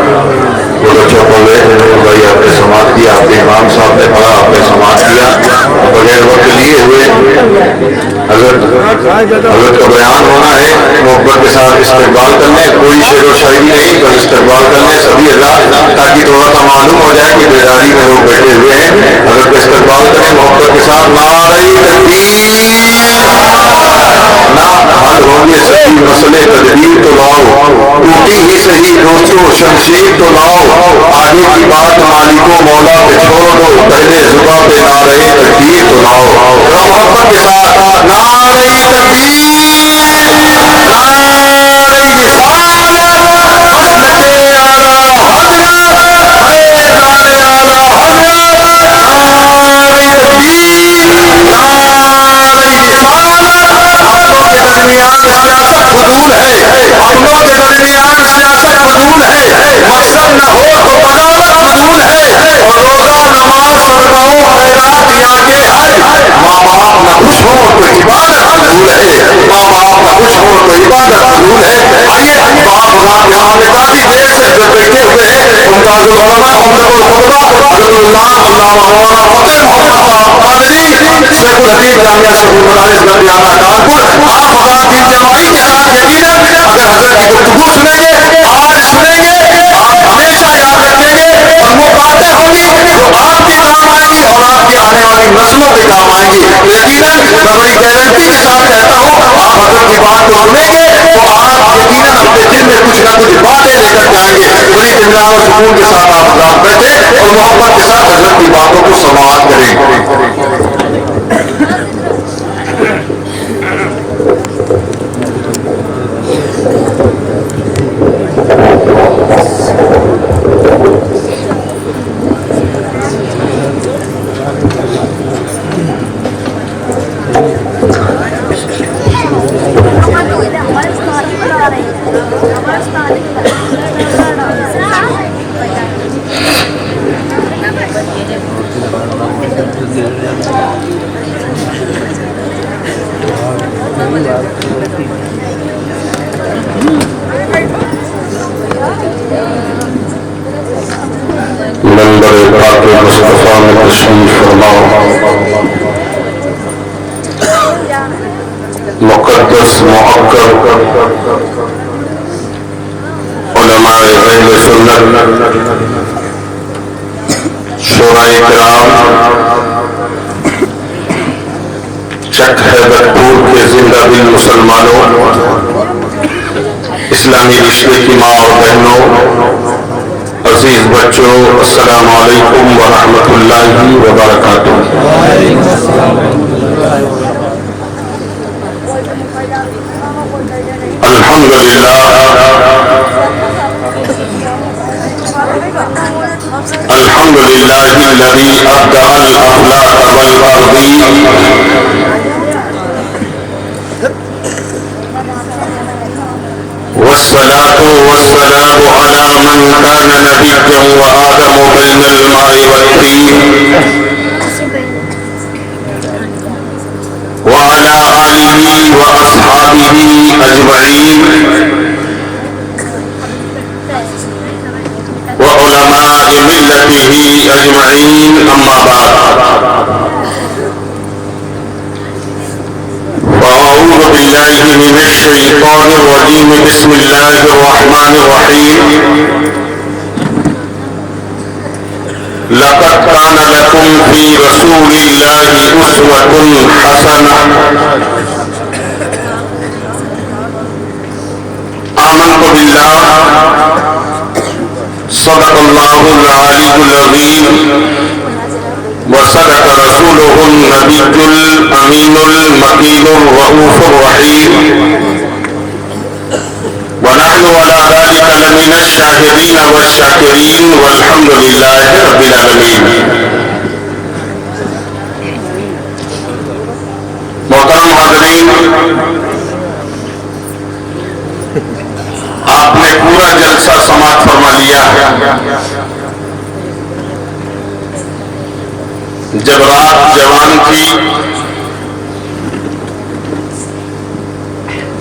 وہ بچوں کو لے بھائی آپ نے سماعت کیا، آپ کے امام صاحب نے پڑھا، آپ نے سماعت کیا، بغیر وقت لیے ہوئے حضرت کا بیان ہونا ہے، محبت کے ساتھ استقبال کرنے، کوئی شعر و شاعری نہیں، بس استقبال کرنے سبھی حضرات، تاکہ تھوڑا سا معلوم ہو جائے کہ بیداری میں لوگ بیٹھے ہوئے ہیں۔ حضرت کا استقبال کریں محبت کے ساتھ، نعرہ تکبیر، نہ حل ہوں گے سبھی مسئلے تدبیر تو لاؤ، ٹوٹی ہی صحیح دوستوں شمشیر تو لاؤ، آگے کی بات مالکو مولا پہ چھوڑ دو، پہلے زباں پہ نعرہ تکبیر تو لاؤ۔ محبت کے ساتھ نعرہ تکبیر، مقصد نہ ہو تو بغاوت فضول ہے، اور روزہ نماز صدقوں خیرات آگے ہے، ماں باپ نہ خوش ہو تو عبادت فضول ہے، ماں باپ نہ خوش ہو تو عبادت فضول ہے۔ آئیے باپ رات یہاں پہ کافی دیر سے بیٹھے ہوئے ہیں، ممتاز العلماء ممتاز الخطبہ حضرت اللہ مولانا فقیر محمد صاحب قادری شیخ الحدیث جامعہ شیخ المدارس گنجیانہ کانپور، آپ حضرات کی جمعی کے ساتھ یقیناً اگر حضرت کی گفتگو سنیں گے، آج سنیں گے، آپ ہمیشہ یاد رکھیں گے، اور وہ باتیں ہوں گی جو آپ بھی کام آئیں گی اور آپ کی آنے والی نسلوں کے کام آئیں گی۔ یقیناً میں بڑی گارنٹی کے ساتھ کہتا ہوں، آپ حضرت کی بات کو سنیں گے تو آپ یقیناً اپنے دل میں کچھ نہ کچھ باتیں لے کر جائیں گے۔ بڑی اطمینان اور سکون کے ساتھ آپ حضرات بیٹھے اور محبت کے ساتھ حضرت کی باتوں کو سماعت کریں۔ منبر پاک مصطفیٰ میں تشریف فرماؤ، مقدس معقر علماء اہل سنت، شورائے کرام، چک حیدرپور کے زندہ دل مسلمانوں، اسلامی رشتے کی ماں اور بہنوں، عزیز بچوں، السلام علیکم ورحمۃ اللہ وبرکاتہ۔ الحمدللہ الحمدللہ الذی ابدع الافلاک والارضین، والصلاة والسلام على من كان نبيا وآدم بين الماء والطين، وعلى آله وأصحابه أجمعين، وعلماء ملته أجمعين، أما بعد، فأعوذ بالله من الشيطان الرجيم، بسم الله الرحمن الرحيم، لقد كان لكم في رسول الله أسوة حسنة، آمنت بالله، صدق الله العلي العظيم، وصدق رسوله النبي الأمين المكين الرؤوف الرحيم، ونحن على ذلك لمن الشاهدين والشاكرين، والحمد لله رب العالمين۔ محترم حاضرین، آپ نے پورا جلسہ سماعت فرما لیا ہے۔ جب رات جوان تھی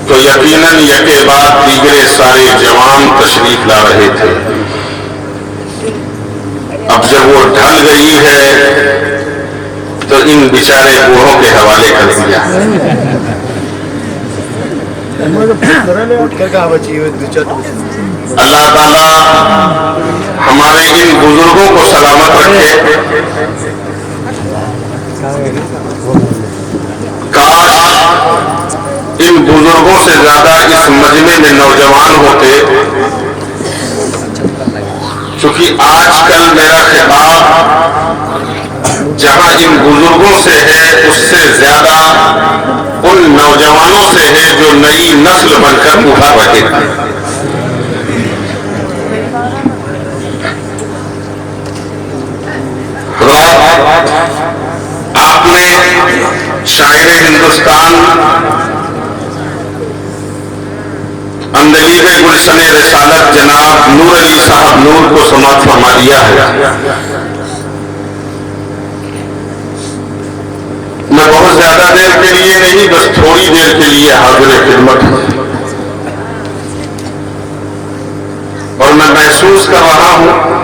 تو یقیناً یکے بعد دیگرے سارے جوان تشریف لا رہے تھے، اب جب وہ ڈھل گئی ہے تو ان بیچارے بوڑھوں کے حوالے کر دیا. اللہ تعالیٰ ہمارے ان بزرگوں کو سلامت رکھے. کاش ان بزرگوں سے زیادہ اس مجمع میں نوجوان ہوتے، چونکہ آج کل میرا خطاب جہاں ان بزرگوں سے ہے اس سے زیادہ ان نوجوانوں سے ہے جو نئی نسل بن کر ابھر رہے ہیں. آپ نے شاعر ہندوستان اندلیب گلشن رسالت جناب نور علی صاحب نور کو سماعت فرما دیا ہے. میں بہت زیادہ دیر کے لیے نہیں، بس تھوڑی دیر کے لیے حاضر خدمت ہوں، اور میں محسوس کر رہا ہوں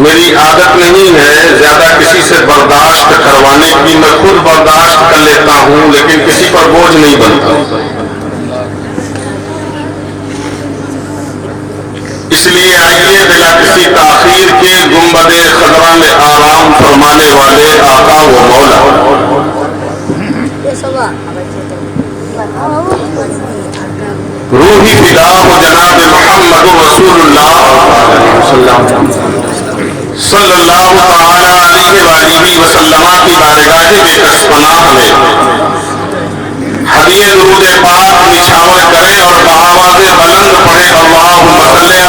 میری عادت نہیں ہے زیادہ کسی سے برداشت کروانے کی. میں خود برداشت کر لیتا ہوں لیکن کسی پر بوجھ نہیں بنتا. اس لیے آئیے بلا کسی تاخیر کے گنبد خضرا میں آرام فرمانے والے آقا و مولا روحی فدا ہو جناب محمد رسول اللہ صلی اللہ تعالی علیہ وآلہ وسلم کی بارگاہ بے پناہ میں ہدیہ درود پاک نچھاور کریں اور بآواز بلند پڑھیں اللہم صلی علی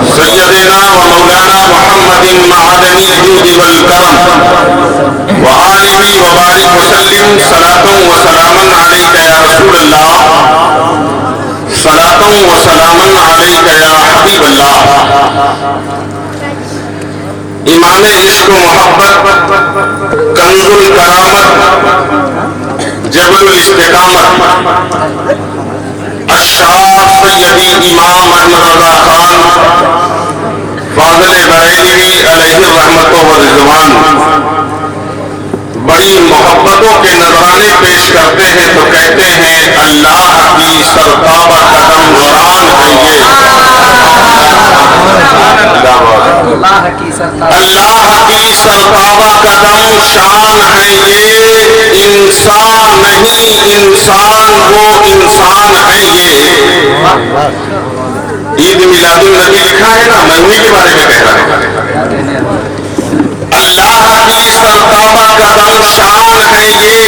سیدنا و مولانا محمد معدنی الجود والکرم وآلہ وبارک وسلم صلاۃ و سلام علیک یا رسول اللہ صلاۃ و سلام علیک یا حبیب اللہ. ایمان عشق و محبت، کنز الکرامت، جبل الاستقامت، الشاہ سیدی امام احمد رضا خان فاضل بریلوی علیہ الرحمت و رضوان بڑی محبتوں کے نذرانے پیش کرتے ہیں تو کہتے ہیں اللہ کی سرتابہ قدم شان ہے یہ. اللہ کی سرتابہ قدم شان ہے یہ، انسان نہیں انسان وہ انسان ہے یہ. عید میلاد النبی لکھا ہے نا، مہینے کے بارے میں کہہ رہا ہے. اللہ کی سرتابہ قدم شان ہے یہ،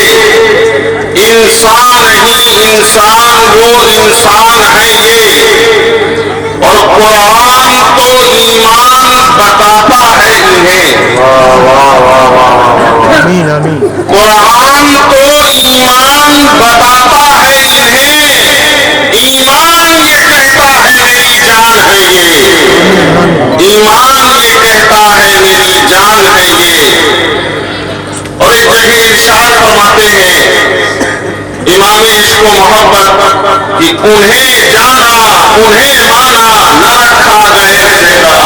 انسان نہیں انسان وہ انسان ہے یہ. اور قرآن تو ایمان بتاتا ہے انہیں، قرآن تو ایمان بتاتا ہے انہیں. ایمان یہ کہتا ہے میری جان ہے یہ، ایمان یہ کہتا ہے میری جان ہے یہ. اور ایک جگہ ارشاد فرماتے ہیں امام عشق و محبت کہ انہیں جانا انہیں مانا نہ رکھا غیر سے کا.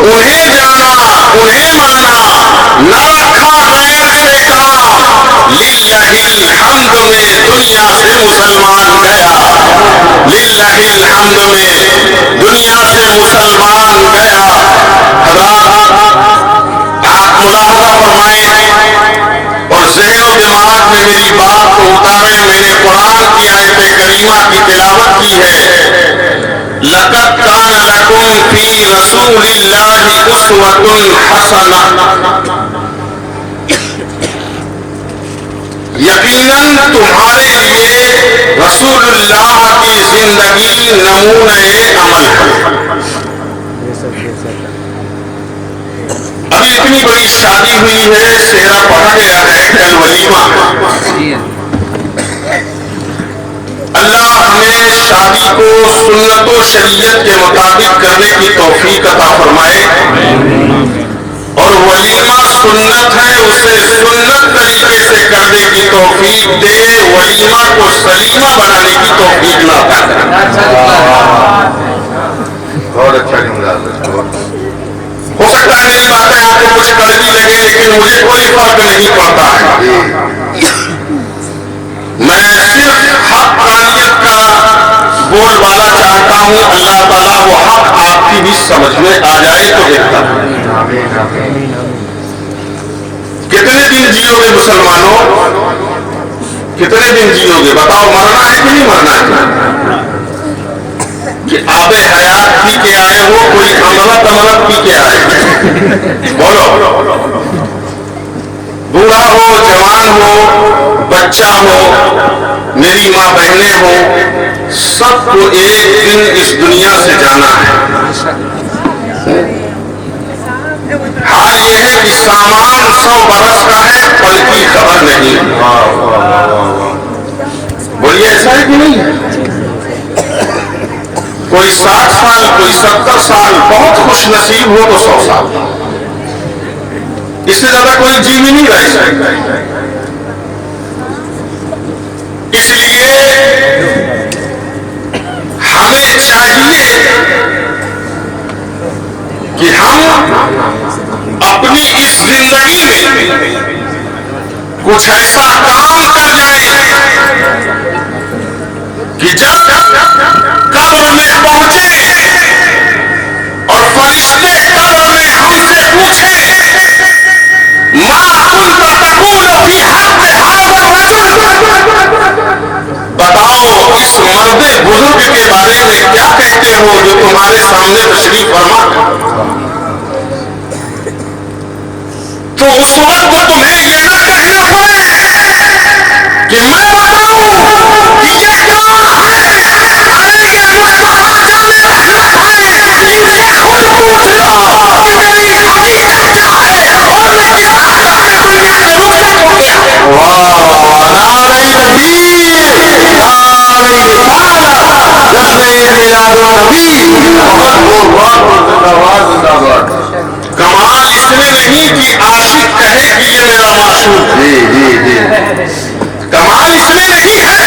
انہیں جانا انہیں مانا نہ رکھا غیر سے کا. للہ الحمد میں دنیا سے مسلمان گیا، للہ الحمد میں دنیا سے مسلمان گیا. حضرات آپ ملاحظہ فرمائیں اور ذہن و دماغ میں میری بات کو اتارے. میں نے قرآن کی آیت کریمہ کی تلاوت کی ہے. لَقَدْ كَانَ لَكُمْ فِي رَسُولِ اللَّهِ أُسْوَةٌ حَسَنَةٌ. یقیناً تمہارے لیے رسول اللہ کی زندگی نمونۂ عمل ہے. ابھی اتنی بڑی شادی ہوئی ہے، سہرا پڑھا گیا ہے، کل ولیمہ ہے. اللہ ہمیں شادی کو سنت و شریعت کے مطابق کرنے کی توفیق عطا فرمائے، اور ولیمہ سنت ہے اسے سنت طریقے سے کرنے کی توفیق دے، ولیمہ کو سلیمہ بنانے کی توفیق نہ دے. بول بالا چاہتا ہوں اللہ تعالیٰ وہ حق آپ کی بھی سمجھ میں آ جائے تو بہتر ہے۔ کتنے دن جیو گے مسلمانوں؟ کتنے دن جیو گے؟ بتاؤ، مرنا ہے کہ نہیں مرنا ہے؟ کہ آب حیات پی کے آئے ہو، کوئی امرت پی کے آئے؟ بولو، بوڑھا ہو، جوان ہو، بچہ ہو، میری ماں بہنیں ہو، سب کو ایک دن اس دنیا سے جانا ہے۔ حال یہ ہے کہ سامان 100 برس کا ہے، پل کی خبر نہیں۔ بولیے ایسا ہے کہ نہیں ہے؟ کوئی 60 سال، کوئی 70 سال، بہت خوش نصیب ہو تو 100 سال، اس سے زیادہ کوئی جی بھی نہیں رہ سکتا۔ اس لیے ہمیں چاہیے کہ ہم اپنی اس زندگی میں کچھ ایسا کام کر جائیں کہ جب قبر میں پہنچے اور فرشتے قبر میں ہم سے پوچھیں ما كنت تقول في حق هذا الرجل، بتاؤ اس مرد بزرگ کے بارے میں کیا کہتے ہو جو تمہارے سامنے تشریف فرما؟ تو اس وقت تمہیں یہ نہ کہنا پڑے کہ میں بتاؤں کہ یہ کام علیہ مصطفیٰ جانے رحمت ہے، اسے خود پوچھ لو کہ میری حقیقت کیا ہے، اور میں کیا حقیقت میں دنیا سے رخصت ہو گیا۔ نعرہ تکبیر، نعرہ رسالت، جلوے میلاد النبی، کمال اس میں نہیں کہ عاشق کہے کہ یہ میرا معشوق ہے، کمال اس میں نہیں ہے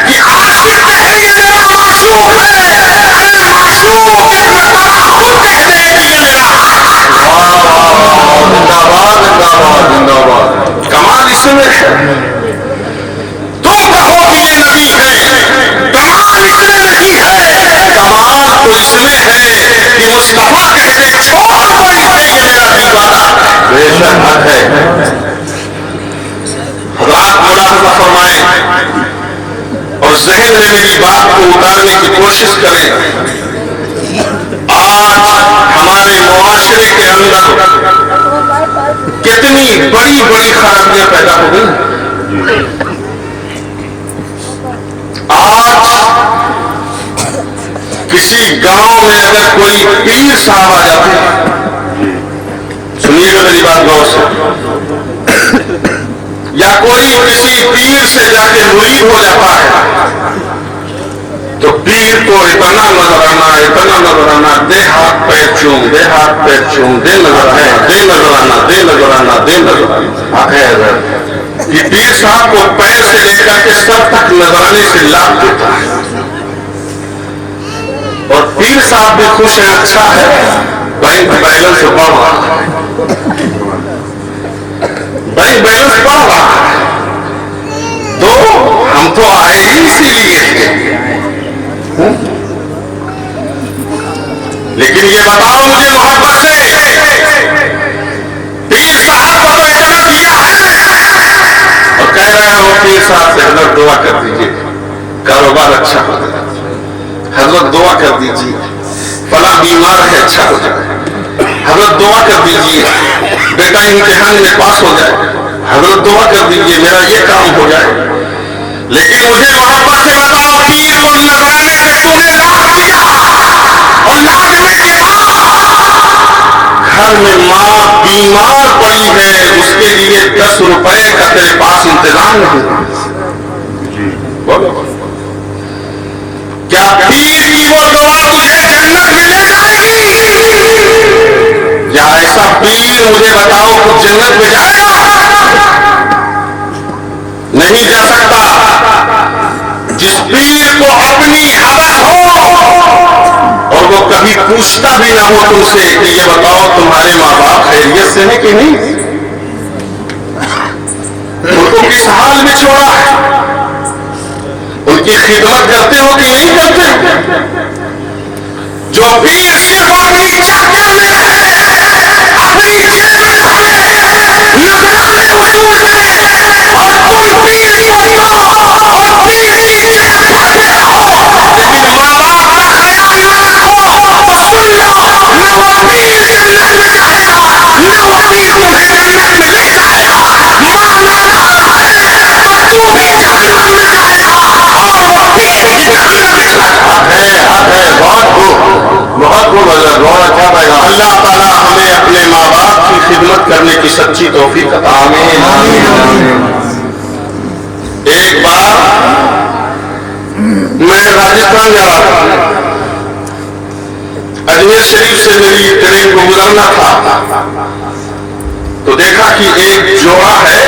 کہ عاشق کہے یہ میرا معشوق ہے، ارے معشوق کیا پتا خود کہہ دے کہ یہ میرا حق ہے۔ کمال اس میں ہے تم کہو کہ یہ نبی ہے، کمال اس میں نہیں ہے، کمال تو اس میں ہے کہ مصطفیٰ کہتے چھوڑ فرشتے یہ میرا دیوانہ بے شک حق ہے۔ حضرات ملاحظہ فرمائیں اور ذہن میں میری بات کو اتارنے کی کوشش کریں۔ آج ہمارے معاشرے کے اندر کتنی بڑی بڑی خرابیاں پیدا ہو گئی۔ آج کسی گاؤں میں اگر کوئی پیر صاحب آ جاتے ہیں، سنیے گا میری بات غور سے، یا کوئی کسی پیر سے جا کے مرید ہو جاتا ہے تو پیر کو اتنا نظر آنا، دے ہاتھ پیر چوم، دے ہاتھ پیر چوم، دے نظر آنا، دے نظر آنا، دے نظر آنا، دے نظر آنا۔ کہ پیر صاحب کو پیر سے لے کر کے سر تک نظرانے سے لاب دیتا ہے، اور پیر صاحب بھی خوش ہیں، اچھا ہے بینک بیلنس بڑھ رہا ہے، بینک بیلنس بڑھ رہا ہے، تو ہم تو آئے ہی اسی لیے۔ لیکن یہ بتاؤ مجھے محبت سے، پیر صاحب کو تو اتنا دیا ہے اور کہہ رہے ہو پیر صاحب سے حضرت دعا کر دیجیے کاروبار اچھا ہو جائے، حضرت دعا کر دیجیے فلاں بیمار ہے اچھا ہو جائے، حضرت دعا کر دیجیے بیٹا امتحان میں پاس ہو جائے، حضرت دعا کر دیجیے میرا یہ کام ہو جائے۔ لیکن مجھے محبت سے بتاؤ، پیر کو نذرانے سے تمہیں لاب دیا اور لابنے کے بعد گھر میں ماں بیمار پڑی ہے، اس کے لیے 10 روپے کا تیرے پاس انتظام نہیں۔ کیا پیر کی وہ دعا تجھے جنت میں لے جائے گی؟ یا ایسا پیر مجھے بتاؤ کچھ جنت میں جائے گا؟ نہیں جا سکتا۔ جس پیر کو اپنی حوث ہو اور وہ کبھی پوچھتا بھی نہ ہو تم سے کہ یہ بتاؤ تمہارے ماں باپ خیریت سے ہیں کہ نہیں، ان کو کس حال میں چھوڑا ہے، ان کی خدمت کرتے ہو کہ نہیں کرتے ہو؟ جو پیر صرف اپنی چادر میں رہے، اپنی جیب میں رہے، نذرانے وصول کرے، اور تم پیر بنو اور پیری اجرت کرتے رہو، لیکن ماں باپ کا خیال نہ رکھو، تو سن لو، نہ وہ پیر جنت میں جائے گا، نہ وہ پیر تمہیں جنت میں لے جائے گا۔ ماں نہ رہا ہے تو تو بھی جہنم میں جائے گا، اور وہ پیر بھی جہنم میں جائے گا۔ بہت خوب حضرت، بہت اچھا پیغام۔ اللہ تعالیٰ ہمیں اپنے ماں باپ کی خدمت کرنے کی سچی توفیق عطا فرمائے۔ ایک بار میں راجستھان جا رہا تھا، اجمیر شریف سے میری ٹرین کو گزرنا تھا، تو دیکھا کہ ایک جوڑا ہے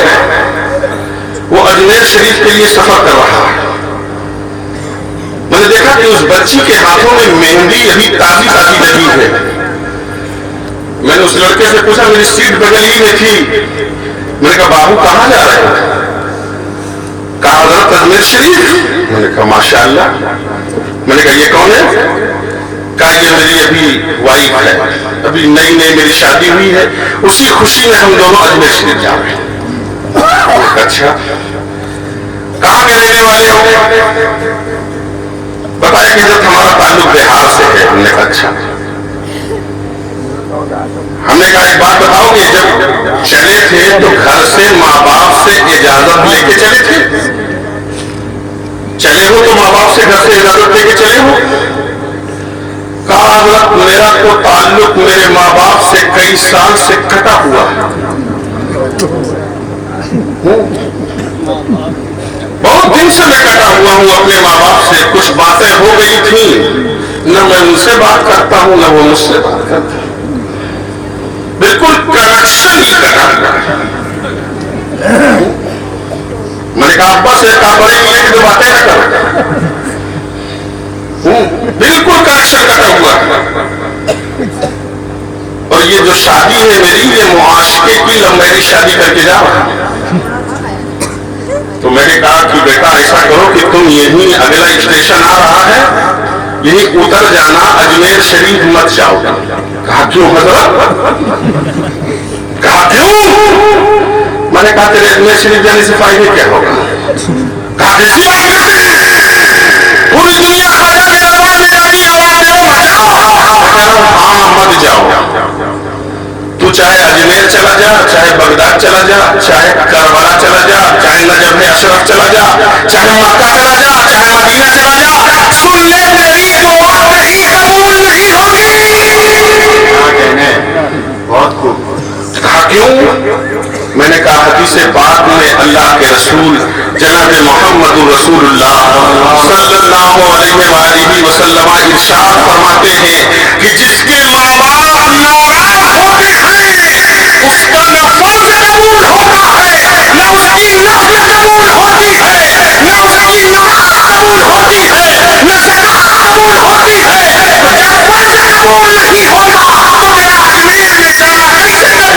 وہ اجمیر شریف کے لیے سفر کر رہا ہے۔ میں نے دیکھا کہ اس بچی کے ہاتھوں میں مہندی ابھی تازی تازی لگی ہے۔ میں نے اس لڑکے سے پوچھا، میری سیٹ بغل ہی میں تھی، میں نے کہا بابو کہاں جا رہے ہو؟ کہا حضرت اجمیر شریف۔ میں نے کہا ماشاء اللہ۔ میں نے کہا یہ کون ہے؟ کہا یہ میری ابھی وائف ہے، ابھی نئی میری شادی ہوئی ہے، اسی خوشی میں ہم دونوں اجمیر شریف جا رہے ہیں۔ اچھا کہاں کے رہنے والے ہو؟ بتایا کہ جب ہمارا تعلق بہار سے ہے۔ ہم نے کہا اچھا۔ ہم نے کہا ایک بات بتاؤ کہ جب چلے تھے تو گھر سے ماں باپ سے اجازت لے کے چلے تھے؟ چلے ہو تو ماں باپ سے گھر سے اجازت لے کے چلے ہو؟ کہا حضرت میرا تو تعلق میرے ماں باپ سے کئی سال سے کٹا ہوا ہے، بہت دن سے میں کٹا ہوا ہوں اپنے ماں باپ سے۔ کچھ باتیں ہو گئی تھیں، نہ میں ان سے بات کرتا ہوں نہ وہ مجھ سے بات کرتے ہیں، بالکل کنیکشن ہی کٹا ہوا ہے۔ میں نے کہا ابا سے کہا بڑے ملے کی تو باتیں نہ کرو، بالکل کنیکشن کٹا ہوا ہے۔ اور یہ جو شادی ہے میری، یہ معاشقے کی لمبی شادی کر کے جا رہا ہے۔ تو میں نے کہا کہ بیٹا ایسا کرو کہ تم یہیں اگلا اسٹیشن آ رہا ہے، یہیں اتر جانا، اجمیر شریف مت جاؤ۔ کہا کیوں حضرت؟ کہا کیوں؟ میں نے کہا تیرے اجمیر شریف جانے سے فائدے کیا ہوگا؟ کہا کسی بات نہیں، پوری دنیا خدا کے دربار میں جانی آواز دے مت جاؤ۔ ہاں مت جاؤ، تو چاہے اجمیر چلا جا، چاہے بغداد چلا جا، چاہے کربلا چلا جا، چاہے نجف اشرف چلا جا، چاہے مکہ چلا جا، چاہے مدینہ چلا جا، سن لے تیری دعا کہیں قبول نہیں ہوگی۔ بہت خوب۔ کہا کیوں؟ میں نے کہا حدیث پاک میں اللہ کے رسول جناب محمد رسول اللہ صلی اللہ علیہ وآلہ وسلم ارشاد فرماتے ہیں کہ جس کے ماں باپ ناراض ہوتے ہیں اس کا نہ فرض قبول ہوتا ہے، نہ اس کی نفل قبول ہوتی ہے، نہ اس کی نماز قبول ہوتی ہے، نہ زکات قبول ہوتی ہے۔ تو جب فرض قبول نہیں ہوتا تو میرا اجمیر میں جانا کیسے کروں؟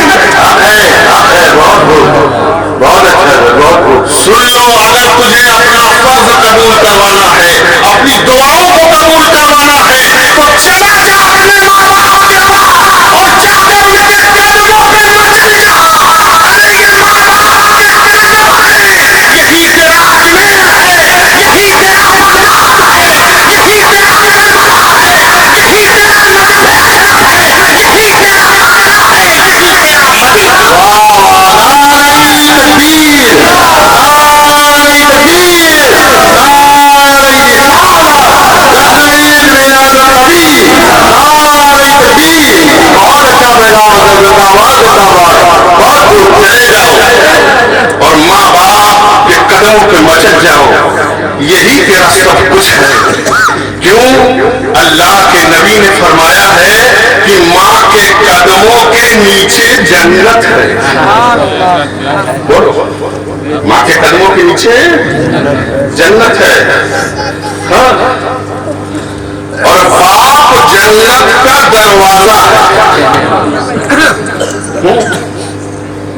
بہت اچھا ہے، بہت خوب۔ سن لو، اگر تجھے اپنا فرض قبول کروانا ہے، اپنی دعاؤں کو قبول کروانا ہے، تو چلا جا اپنے ماں باپ کے پاس اور جا کر ان کے قدموں پہ مت لگا۔ ارے یہ ماں باپ کے قدم ہے، یہی تیرا اجمیر ہے، یہی تیرا بغداد ہے، یہی تیرا کربلا ہے، یہی تیرا نجف اشرف ہے، یہی تیرا کربلا ہے، یہی تیرا مدینہ۔ اور ماں باپ کے قدموں پہ مچل جاؤ، یہی تیرا سب کچھ ہے۔ کیوں؟ اللہ کے نبی نے فرمایا ہے کہ ماں کے قدموں کے نیچے جنت ہے۔ بولو، ماں کے قدموں کے نیچے جنت ہے۔ ہاں، اور باپ جنت کا دروازہ ہے۔